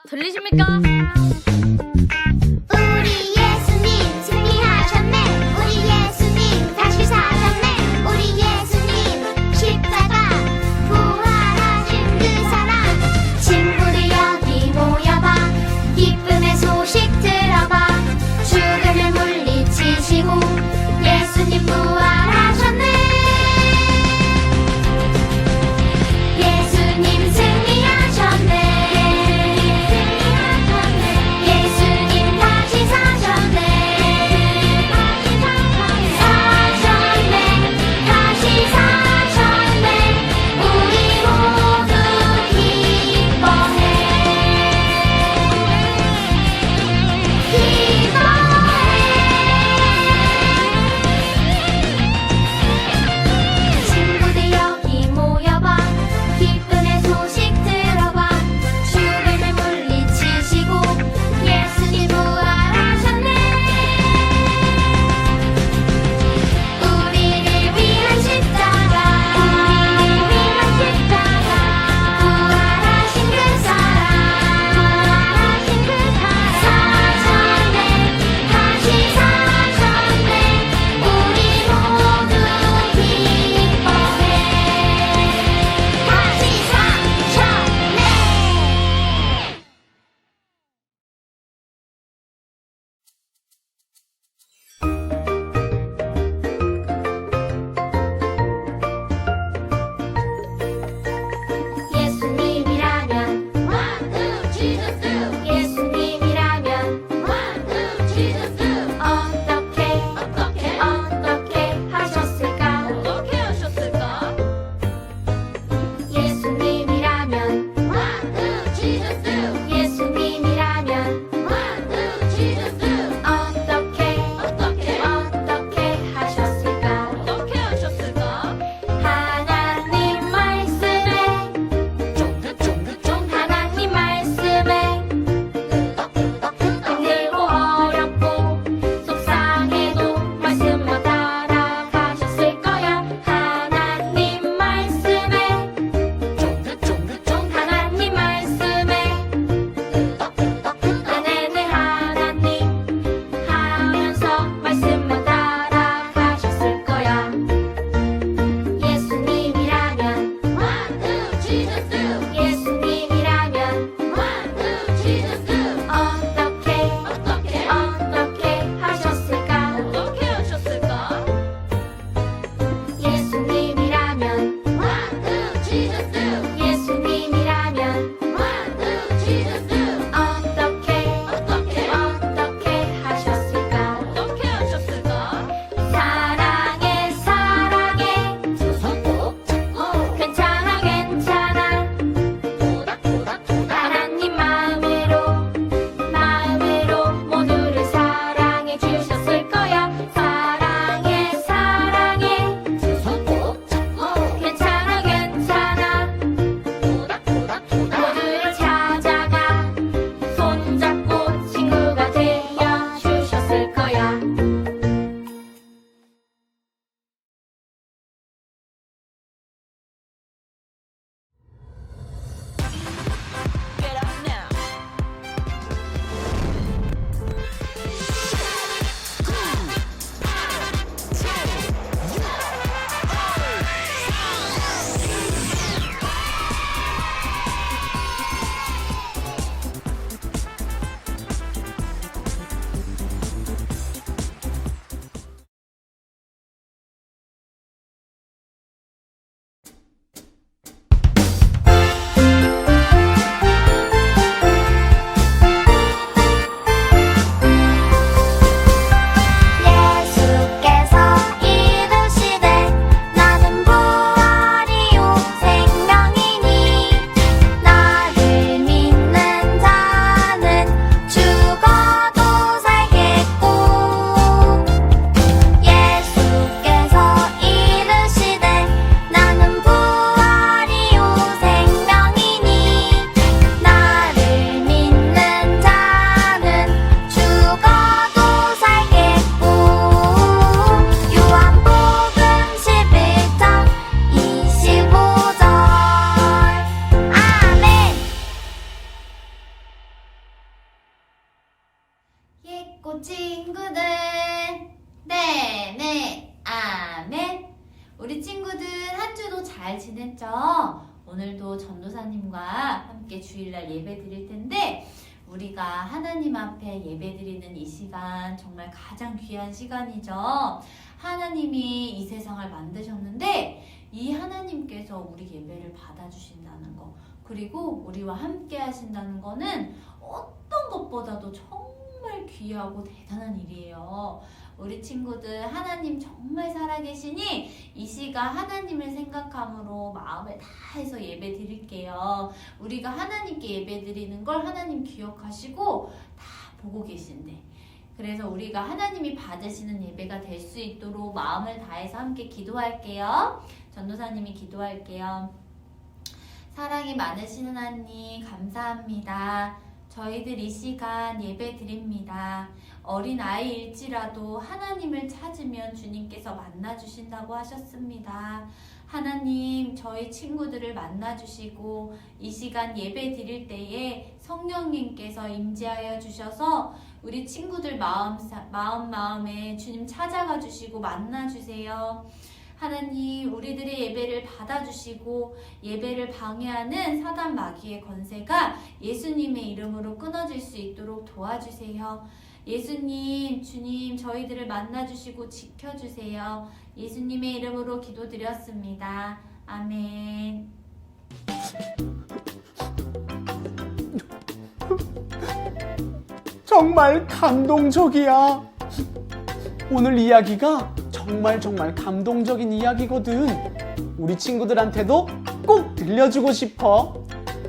들리십니까? 우리 예수님 승리하셨네. 우리 예수님 다시 사셨네. 우리 예수님 십자가 부활하신 그 사랑. 친구들 여기 모여봐. 기쁨의 소식 들어봐. 죽음을 물리치시고 예수님 부활하셨네. 예수님 승리하셨네. 잘 지냈죠? 오늘도 전도사님과 함께 주일날 예배 드릴 텐데 우리가 하나님 앞에 예배 드리는 이 시간 정말 가장 귀한 시간이죠. 하나님이 이 세상을 만드셨는데 이 하나님께서 우리 예배를 받아주신다는 거, 그리고 우리와 함께 하신다는 거는 어떤 것보다도 정말 귀하고 대단한 일이에요. 우리 친구들, 하나님 정말 살아계시니 이 시간 하나님을 생각함으로 마음을 다해서 예배 드릴게요. 우리가 하나님께 예배 드리는 걸 하나님 기억하시고 다 보고 계신데, 그래서 우리가 하나님이 받으시는 예배가 될 수 있도록 마음을 다해서 함께 기도할게요. 전도사님이 기도할게요. 사랑이 많으신 하나님 감사합니다. 저희들 이 시간 예배 드립니다. 어린 아이일지라도 하나님을 찾으면 주님께서 만나주신다고 하셨습니다. 하나님, 저희 친구들을 만나주시고 이 시간 예배 드릴 때에 성령님께서 임재하여 주셔서 우리 친구들 마음에 주님 찾아가 주시고 만나주세요. 하나님, 우리들의 예배를 받아주시고 예배를 방해하는 사단 마귀의 권세가 예수님의 이름으로 끊어질 수 있도록 도와주세요. 예수님, 주님, 저희들을 만나주시고 지켜주세요. 예수님의 이름으로 기도드렸습니다. 아멘. 정말 감동적이야. 오늘 이야기가 정말 감동적인 이야기거든. 우리 친구들한테도 꼭 들려주고 싶어.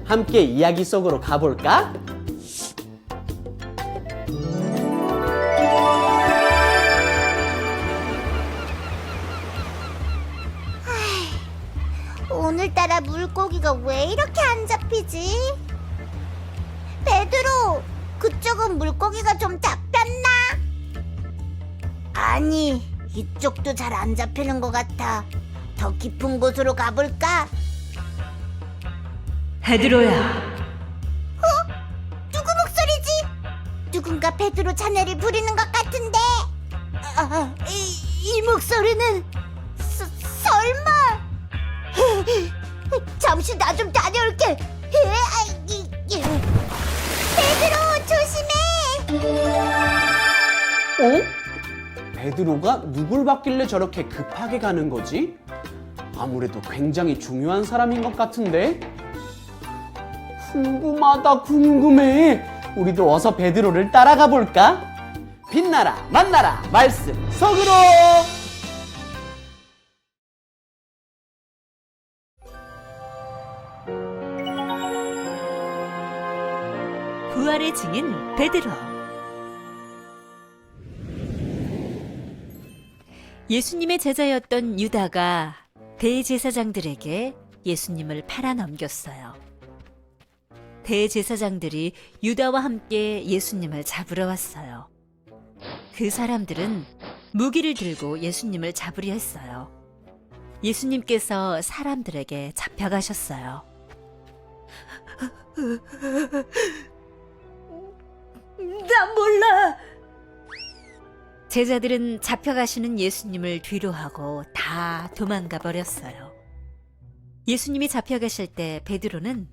함께 이야기 속으로 가볼까? 오늘따라 물고기가 왜 이렇게 안 잡히지? 베드로, 그쪽은 물고기가 좀 잡혔나? 아니, 이쪽도 잘 안 잡히는 것 같아. 더 깊은 곳으로 가볼까? 베드로야, 누구 목소리지? 누군가 베드로 자네를 부르는 것 같은데. 이 목소리는 설마? 잠시 나 좀 다녀올게. 베드로, 조심해. 어? 베드로가 누굴 봤길래 저렇게 급하게 가는 거지? 아무래도 굉장히 중요한 사람인 것 같은데? 궁금해. 우리도 어서 베드로를 따라가 볼까? 빛나라, 만나라, 말씀 속으로! 부활의 증인 베드로. 예수님의 제자였던 유다가 대제사장들에게 예수님을 팔아넘겼어요. 대제사장들이 유다와 함께 예수님을 잡으러 왔어요. 그 사람들은 무기를 들고 예수님을 잡으려 했어요. 예수님께서 사람들에게 잡혀가셨어요. 나 몰라. 제자들은 잡혀가시는 예수님을 뒤로하고 다 도망가 버렸어요. 예수님이 잡혀가실 때 베드로는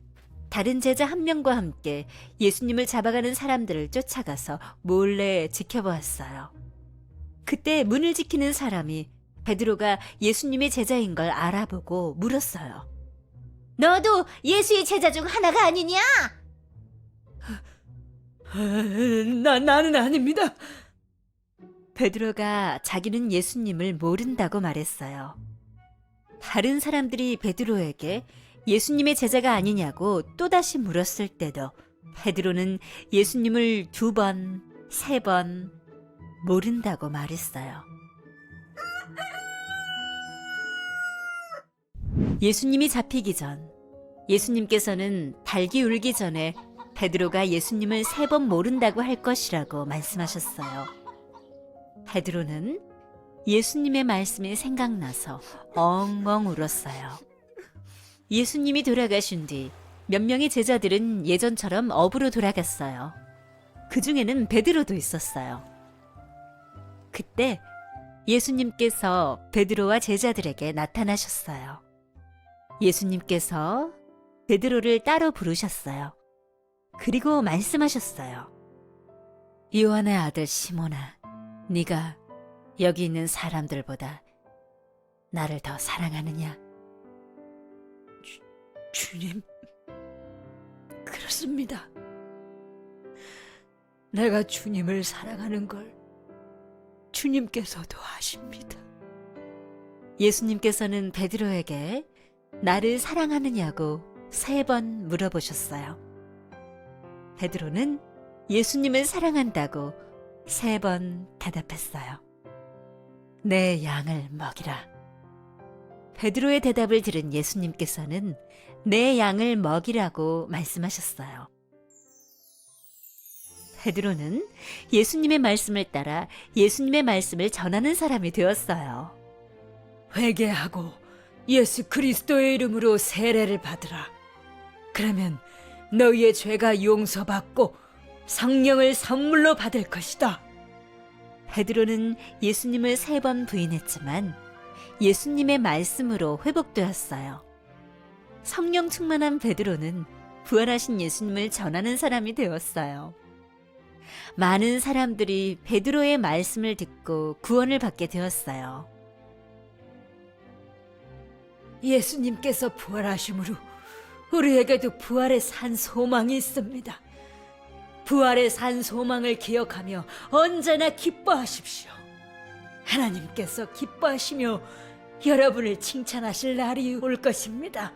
다른 제자 한 명과 함께 예수님을 잡아가는 사람들을 쫓아가서 몰래 지켜보았어요. 그때 문을 지키는 사람이 베드로가 예수님의 제자인 걸 알아보고 물었어요. 너도 예수의 제자 중 하나가 아니냐? 나는 아닙니다. 베드로가 자기는 예수님을 모른다고 말했어요. 다른 사람들이 베드로에게 예수님의 제자가 아니냐고 또다시 물었을 때도 베드로는 예수님을 2번, 3번 모른다고 말했어요. 예수님이 잡히기 전, 예수님께서는 닭이 울기 전에 베드로가 예수님을 3번 모른다고 할 것이라고 말씀하셨어요. 베드로는 예수님의 말씀이 생각나서 엉엉 울었어요. 예수님이 돌아가신 뒤 몇 명의 제자들은 예전처럼 업으로 돌아갔어요. 그 중에는 베드로도 있었어요. 그때 예수님께서 베드로와 제자들에게 나타나셨어요. 예수님께서 베드로를 따로 부르셨어요. 그리고 말씀하셨어요. 요한의 아들 시몬아, 네가 여기 있는 사람들보다 나를 더 사랑하느냐? 주님, 그렇습니다. 내가 주님을 사랑하는 걸 주님께서도 아십니다. 예수님께서는 베드로에게 나를 사랑하느냐고 3번 물어보셨어요. 베드로는 예수님을 사랑한다고 3번 대답했어요. 내 양을 먹이라. 베드로의 대답을 들은 예수님께서는 내 양을 먹이라고 말씀하셨어요. 베드로는 예수님의 말씀을 따라 예수님의 말씀을 전하는 사람이 되었어요. 회개하고 예수 그리스도의 이름으로 세례를 받으라. 그러면 너희의 죄가 용서받고 성령을 선물로 받을 것이다. 베드로는 예수님을 3번 부인했지만 예수님의 말씀으로 회복되었어요. 성령 충만한 베드로는 부활하신 예수님을 전하는 사람이 되었어요. 많은 사람들이 베드로의 말씀을 듣고 구원을 받게 되었어요. 예수님께서 부활하심으로 우리에게도 부활의 산 소망이 있습니다. 부활의 산 소망을 기억하며 언제나 기뻐하십시오. 하나님께서 기뻐하시며 여러분을 칭찬하실 날이 올 것입니다.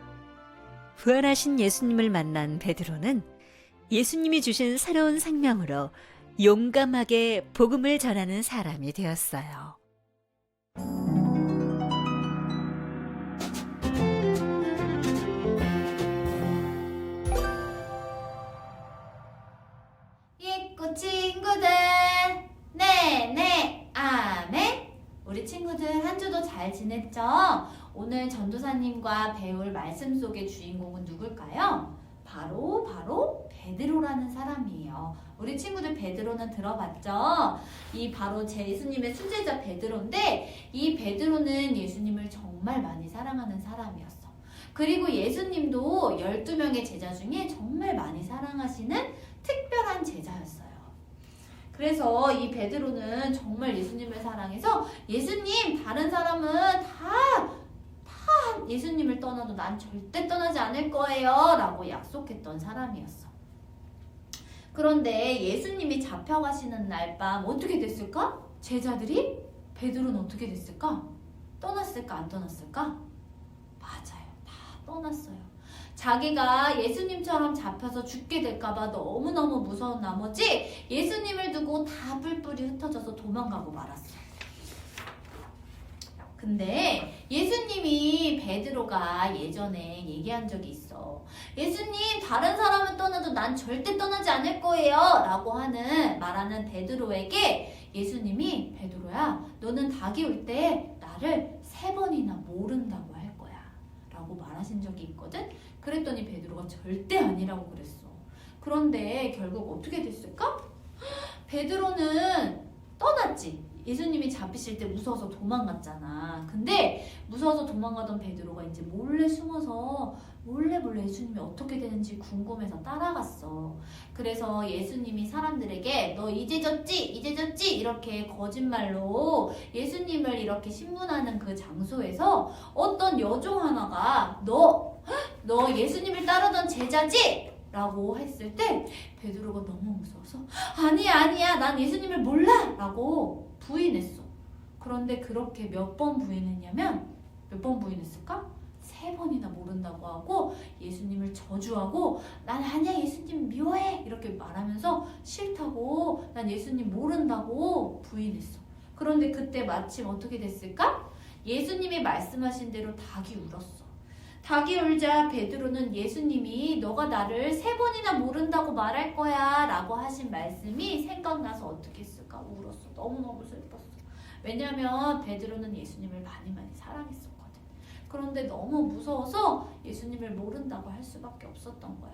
부활하신 예수님을 만난 베드로는 예수님이 주신 새로운 생명으로 용감하게 복음을 전하는 사람이 되었어요. 예꾸 친구들, 네, 아멘. 우리 친구들 한 주도 잘 지냈죠? 오늘 전도사님과 배울 말씀 속의 주인공은 누굴까요? 바로 베드로라는 사람이에요. 우리 친구들 베드로는 들어봤죠? 이 바로 예수님의 순례자 베드로인데 이 베드로는 예수님을 정말 많이 사랑하는 사람이었어. 그리고 예수님도 12명의 제자 중에 정말 많이 사랑하시는 특별한 제자였어요. 그래서 이 베드로는 정말 예수님을 사랑해서 예수님, 다른 사람은 다 예수님을 떠나도 난 절대 떠나지 않을 거예요 라고 약속했던 사람이었어. 그런데 예수님이 잡혀가시는 날 밤 어떻게 됐을까? 제자들이 베드로는 어떻게 됐을까? 떠났을까? 안 떠났을까? 맞아요. 다 떠났어요. 자기가 예수님처럼 잡혀서 죽게 될까봐 너무너무 무서운 나머지 예수님을 두고 다 뿔뿔이 흩어져서 도망가고 말았어요. 근데 예수님이 베드로가 예전에 얘기한 적이 있어. 예수님, 다른 사람은 떠나도 난 절대 떠나지 않을 거예요 라고 말하는 베드로에게 예수님이 베드로야, 너는 닭이 올 때 나를 3번이나 모른다고 할 거야 라고 말하신 적이 있거든. 그랬더니 베드로가 절대 아니라고 그랬어. 그런데 결국 어떻게 됐을까? 베드로는 떠났지. 예수님이 잡히실 때 무서워서 도망갔잖아. 근데 무서워서 도망가던 베드로가 이제 몰래 숨어서 몰래 예수님이 어떻게 되는지 궁금해서 따라갔어. 그래서 예수님이 사람들에게 너 이제 졌지 이렇게 거짓말로 예수님을 이렇게 신문하는 그 장소에서 어떤 여종 하나가 너 예수님을 따르던 제자지? 라고 했을 때 베드로가 너무 무서워서 아니야 난 예수님을 몰라 라고 부인했어. 그런데 그렇게 몇 번 부인했냐면 몇 번 부인했을까? 3번이나 모른다고 하고 예수님을 저주하고 난 아니야 예수님 미워해 이렇게 말하면서 싫다고 난 예수님 모른다고 부인했어. 그런데 그때 마침 어떻게 됐을까? 예수님이 말씀하신 대로 닭이 울었어. 닭이 울자 베드로는 예수님이 너가 나를 3번이나 모른다고 말할 거야 라고 하신 말씀이 생각나서 어떻게 했을까? 울었어. 너무너무 슬펐어. 왜냐면 베드로는 예수님을 많이 사랑했었거든. 그런데 너무 무서워서 예수님을 모른다고 할 수밖에 없었던 거야.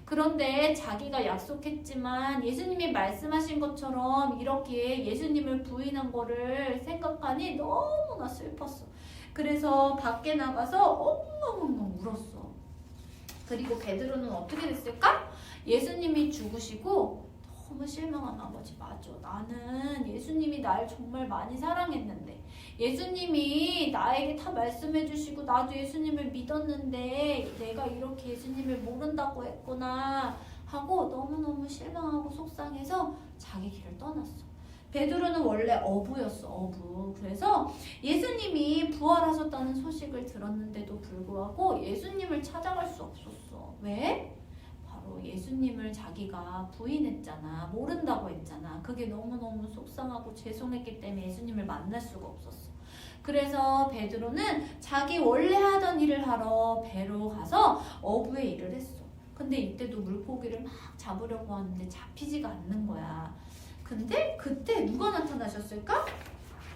그런데 자기가 약속했지만 예수님이 말씀하신 것처럼 이렇게 예수님을 부인한 거를 생각하니 너무나 슬펐어. 그래서 밖에 나가서 엉엉엉엉 울었어. 그리고 베드로는 어떻게 됐을까? 예수님이 죽으시고 너무 실망한 나머지, 맞아, 나는 예수님이 날 정말 많이 사랑했는데, 예수님이 나에게 다 말씀해 주시고 나도 예수님을 믿었는데 내가 이렇게 예수님을 모른다고 했구나 하고 너무너무 실망하고 속상해서 자기 길을 떠났어. 베드로는 원래 어부였어, 어부. 그래서 예수님이 부활하셨다는 소식을 들었는데도 불구하고 예수님을 찾아갈 수 없었어. 왜? 바로 예수님을 자기가 부인했잖아. 모른다고 했잖아. 그게 너무너무 속상하고 죄송했기 때문에 예수님을 만날 수가 없었어. 그래서 베드로는 자기 원래 하던 일을 하러 배로 가서 어부의 일을 했어. 근데 이때도 물고기를 막 잡으려고 하는데 잡히지가 않는 거야. 근데 그때 누가 나타나셨을까?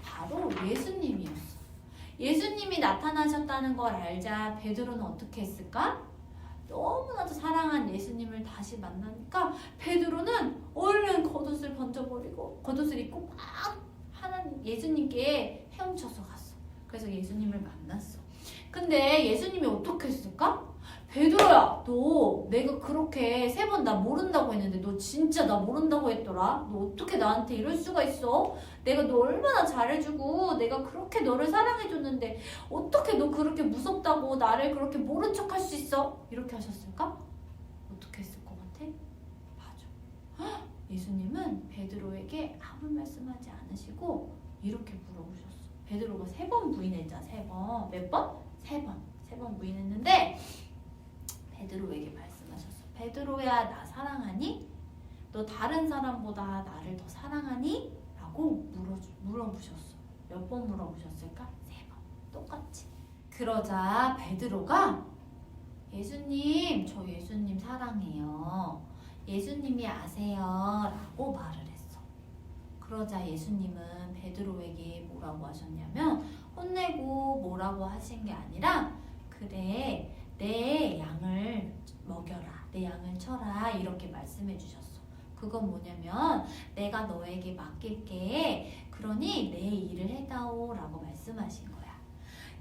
바로 예수님이었어. 예수님이 나타나셨다는 걸 알자 베드로는 어떻게 했을까? 너무나도 사랑한 예수님을 다시 만나니까 베드로는 얼른 겉옷을 번져버리고 겉옷을 입고 막 하나님 예수님께 헤엄쳐서 갔어. 그래서 예수님을 만났어. 근데 예수님이 어떻게 했을까? 베드로야, 너 내가 그렇게 3번 나 모른다고 했는데 너 진짜 나 모른다고 했더라? 너 어떻게 나한테 이럴 수가 있어? 내가 너 얼마나 잘해주고 내가 그렇게 너를 사랑해줬는데 어떻게 너 그렇게 무섭다고 나를 그렇게 모른 척 할 수 있어? 이렇게 하셨을까? 어떻게 했을 것 같아? 맞아. 헉, 예수님은 베드로에게 아무 말씀하지 않으시고 이렇게 물어보셨어. 베드로가 3번 부인했잖아. 3번. 몇 번? 3번. 3번 부인했는데 베드로에게 말씀하셨어. 베드로야, 나 사랑하니? 너 다른 사람보다 나를 더 사랑하니? 라고 물어보셨어. 몇 번 물어보셨을까? 3번. 똑같이. 그러자 베드로가 예수님, 저 예수님 사랑해요. 예수님이 아세요. 라고 말을 했어. 그러자 예수님은 베드로에게 뭐라고 하셨냐면 혼내고 뭐라고 하신 게 아니라 그래, 내 양을 먹여라, 내 양을 쳐라 이렇게 말씀해 주셨어. 그건 뭐냐면 내가 너에게 맡길게. 그러니 내 일을 해다오 라고 말씀하신 거야.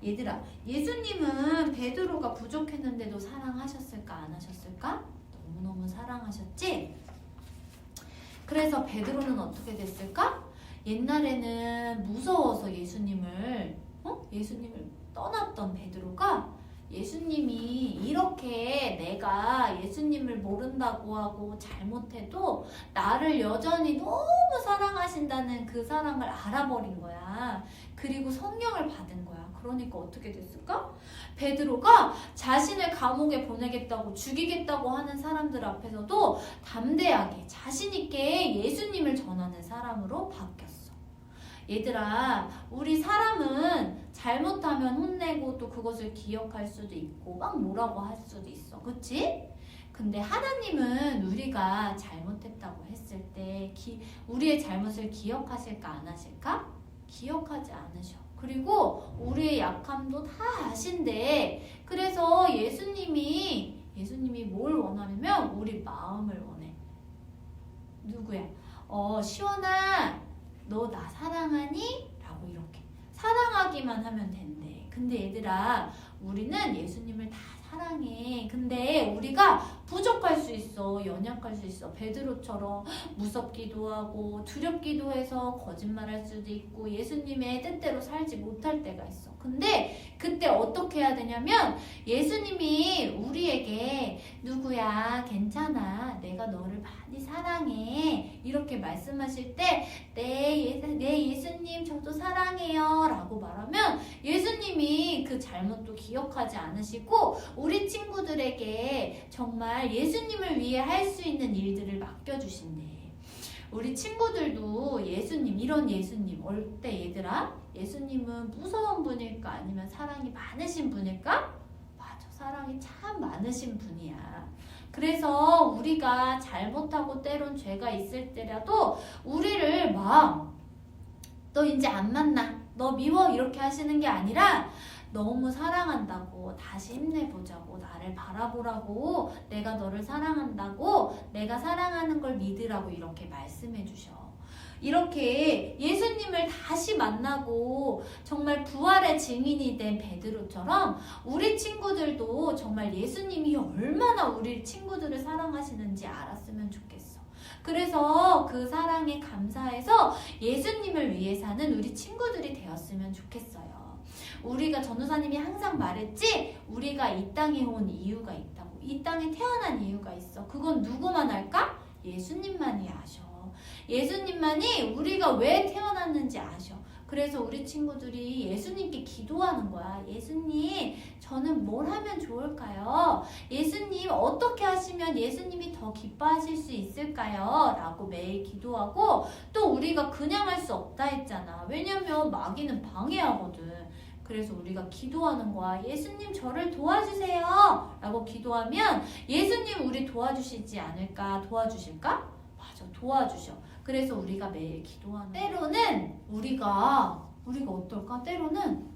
얘들아, 예수님은 베드로가 부족했는데도 사랑하셨을까 안 하셨을까? 너무너무 사랑하셨지? 그래서 베드로는 어떻게 됐을까? 옛날에는 무서워서 예수님을 떠났던 베드로가 예수님이 이렇게 내가 예수님을 모른다고 하고 잘못해도 나를 여전히 너무 사랑하신다는 그 사랑을 알아버린 거야. 그리고 성령을 받은 거야. 그러니까 어떻게 됐을까? 베드로가 자신을 감옥에 보내겠다고 죽이겠다고 하는 사람들 앞에서도 담대하게 자신 있게 예수님을 전하는 사람으로 바뀌었어. 얘들아, 우리 사람은 잘못하면 혼내고 또 그것을 기억할 수도 있고 막 뭐라고 할 수도 있어. 그치? 근데 하나님은 우리가 잘못했다고 했을 때 우리의 잘못을 기억하실까 안 하실까? 기억하지 않으셔. 그리고 우리의 약함도 다 아신대. 그래서 예수님이 뭘 원하냐면 우리 마음을 원해. 누구야? 시원아, 너 나 사랑하니? 라고 이렇게 사랑하기만 하면 된대. 근데 얘들아, 우리는 예수님을 다 사랑해. 근데 우리가 부족할 수 있어. 연약할 수 있어. 베드로처럼 무섭기도 하고 두렵기도 해서 거짓말할 수도 있고 예수님의 뜻대로 살지 못할 때가 있어. 근데 그때 어떻게 해야 되냐면 예수님이 우리에게 누구야, 괜찮아, 내가 너를 많이 사랑해 이렇게 말씀하실 때 네 예수님 저도 사랑해요 라고 말하면 예수님이 그 잘못도 기억하지 않으시고 우리 친구들에게 정말 예수님을 위해 할 수 있는 일들을 맡겨주신대. 우리 친구들도 예수님, 이런 예수님 어때 얘들아? 예수님은 무서운 분일까 아니면 사랑이 많으신 분일까? 맞아, 사랑이 참 많으신 분이야. 그래서 우리가 잘못하고 때론 죄가 있을 때라도 우리를 너 이제 안 만나, 너 미워 이렇게 하시는 게 아니라 너무 사랑한다고 다시 힘내보자고, 나를 바라보라고, 내가 너를 사랑한다고, 내가 사랑하는 걸 믿으라고 이렇게 말씀해 주셔. 이렇게 예수님을 다시 만나고 정말 부활의 증인이 된 베드로처럼 우리 친구들도 정말 예수님이 얼마나 우리 친구들을 사랑하시는지 알았으면 좋겠어. 그래서 그 사랑에 감사해서 예수님을 위해 사는 우리 친구들이 되었으면 좋겠어요. 우리가 전도사님이 항상 말했지, 우리가 이 땅에 온 이유가 있다고. 이 땅에 태어난 이유가 있어. 그건 누구만 알까? 예수님만이 아셔. 예수님만이 우리가 왜 태어났는지 아셔. 그래서 우리 친구들이 예수님께 기도하는 거야. 예수님, 저는 뭘 하면 좋을까요? 예수님, 어떻게 하시면 예수님이 더 기뻐하실 수 있을까요? 라고 매일 기도하고, 또 우리가 그냥 할 수 없다 했잖아. 왜냐면 마귀는 방해하거든. 그래서 우리가 기도하는 거야. 예수님, 저를 도와주세요. 라고 기도하면 예수님 우리 도와주시지 않을까? 도와주실까? 맞아, 도와주셔. 그래서 우리가 매일 기도하는 거야. 때로는 우리가 어떨까? 때로는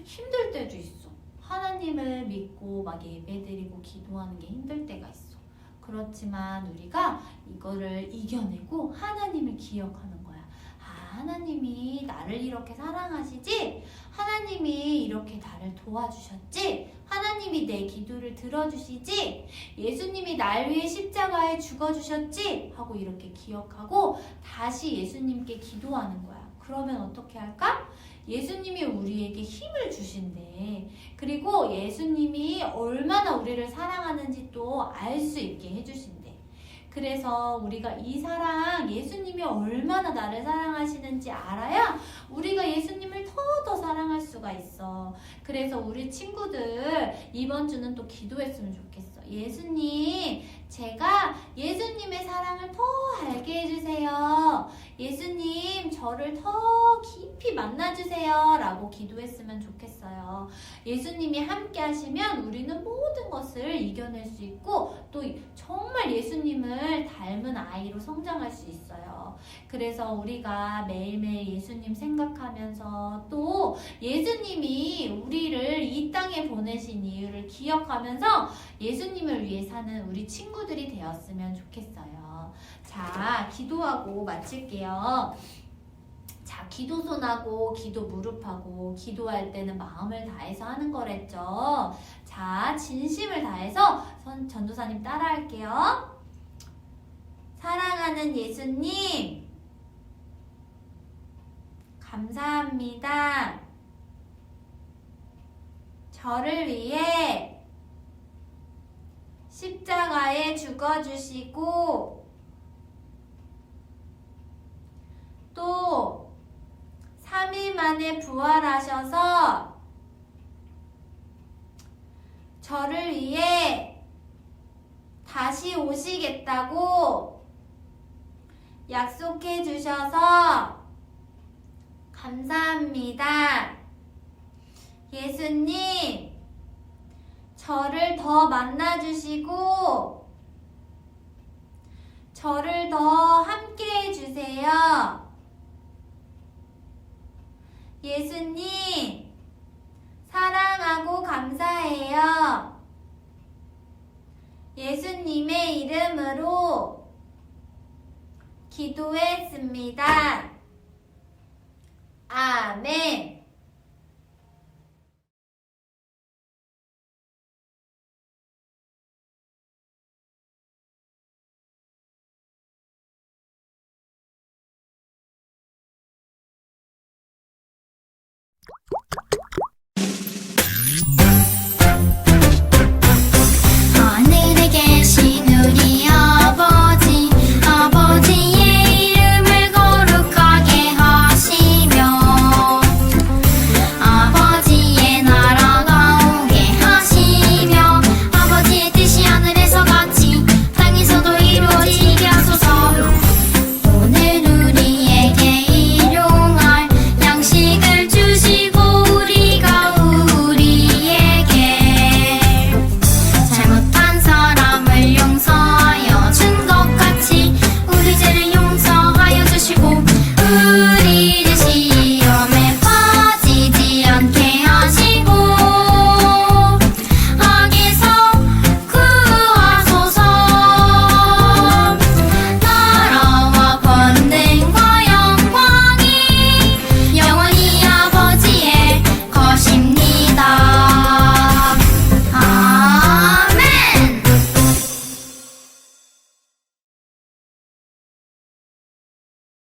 힘들 때도 있어. 하나님을 믿고 막 예배드리고 기도하는 게 힘들 때가 있어. 그렇지만 우리가 이거를 이겨내고 하나님을 기억하는 거야. 아, 하나님이 나를 이렇게 사랑하시지? 하나님이 이렇게 나를 도와주셨지? 하나님이 내 기도를 들어주시지? 예수님이 날 위해 십자가에 죽어주셨지? 하고 이렇게 기억하고 다시 예수님께 기도하는 거야. 그러면 어떻게 할까? 예수님이 우리에게 힘을 주신대. 그리고 예수님이 얼마나 우리를 사랑하는지 또 알 수 있게 해주신대. 그래서 우리가 이 사랑, 예수님이 얼마나 나를 사랑하시는지 알아야 우리가 예수님을 더 사랑할 수가 있어. 그래서 우리 친구들 이번 주는 또 기도했으면 좋겠어. 예수님, 제가 예수님의 사랑을 더 알게 해주세요. 예수님, 저를 더 깊이 만나주세요. 라고 기도했으면 좋겠어요. 예수님이 함께 하시면 우리는 모든 것을 이겨낼 수 있고 또 정말 예수님을 닮은 아이로 성장할 수 있어요. 그래서 우리가 매일매일 예수님 생각하면서 또 예수님이 우리를 이 땅에 보내신 이유를 기억하면서 예수님을 위해 사는 우리 친구들이 되었으면 좋겠어요. 자, 기도하고 마칠게요. 자, 기도손하고 기도 무릎하고 기도할 때는 마음을 다해서 하는 거랬죠. 자, 진심을 다해서 전도사님 따라할게요. 사랑하는 예수님, 감사합니다. 저를 위해 십자가에 죽어주시고 또 3일 만에 부활하셔서 저를 위해 다시 오시겠다고 약속해 주셔서 감사합니다. 예수님, 저를 더 만나주시고 저를 더 함께 해주세요. 예수님, 사랑하고 감사해요. 예수님의 이름으로 기도했습니다. 아멘.